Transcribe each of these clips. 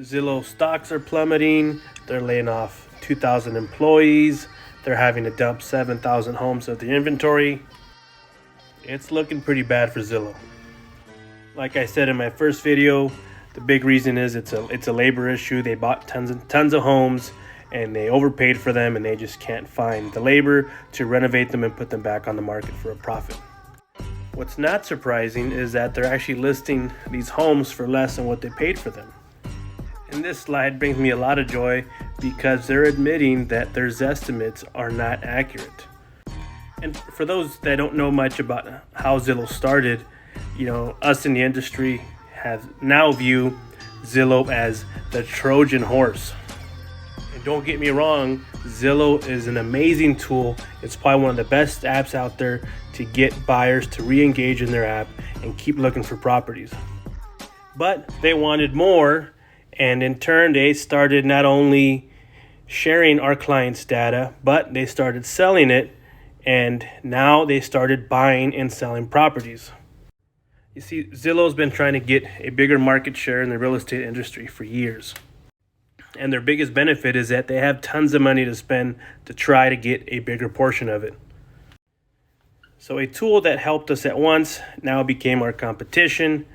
Zillow stocks are plummeting. They're laying off 2,000 employees. They're having to dump 7,000 homes of their inventory. It's looking pretty bad for Zillow. Like I said in my first video, the big reason is it's a labor issue. They bought tons of homes and they overpaid for them, and they just can't find the labor to renovate them and put them back on the market for a profit. What's not surprising is that they're actually listing these homes for less than what they paid for them. And this slide brings me a lot of joy because they're admitting that their estimates are not accurate. And for those that don't know much about how Zillow started, us in the industry have now view Zillow as the Trojan horse. And don't get me wrong, Zillow is an amazing tool. It's probably one of the best apps out there to get buyers to re-engage in their app and keep looking for properties. But they wanted more, and in turn they started not only sharing our clients' data, but they started selling it, and now they started buying and selling properties. You see, Zillow's been trying to get a bigger market share in the real estate industry for years. And their biggest benefit is that they have tons of money to spend to try to get a bigger portion of it. So a tool that helped us at once now became our competition.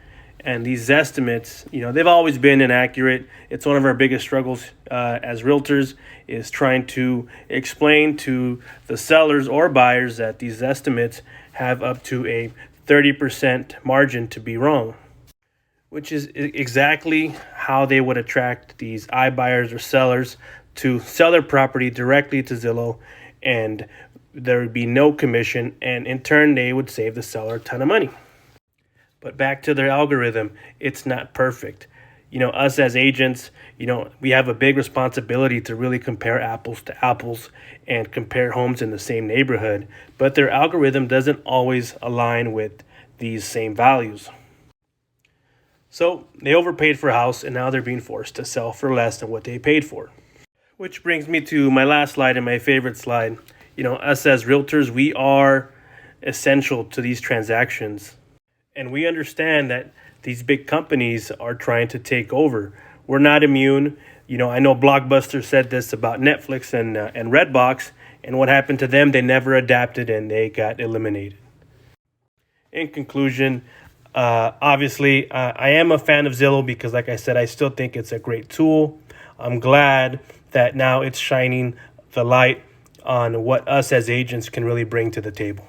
And these estimates, they've always been inaccurate. It's one of our biggest struggles as realtors, is trying to explain to the sellers or buyers that these estimates have up to a 30% margin to be wrong, which is exactly how they would attract these iBuyers or sellers to sell their property directly to Zillow, and there would be no commission, and in turn they would save the seller a ton of money. But back to their algorithm, it's not perfect. Us as agents, we have a big responsibility to really compare apples to apples and compare homes in the same neighborhood. But their algorithm doesn't always align with these same values. So they overpaid for a house, and now they're being forced to sell for less than what they paid for. Which brings me to my last slide and my favorite slide. Us as realtors, we are essential to these transactions. And we understand that these big companies are trying to take over. We're not immune. I know Blockbuster said this about Netflix and Redbox, and what happened to them, they never adapted and they got eliminated. In conclusion, obviously, I am a fan of Zillow because, like I said, I still think it's a great tool. I'm glad that now it's shining the light on what us as agents can really bring to the table.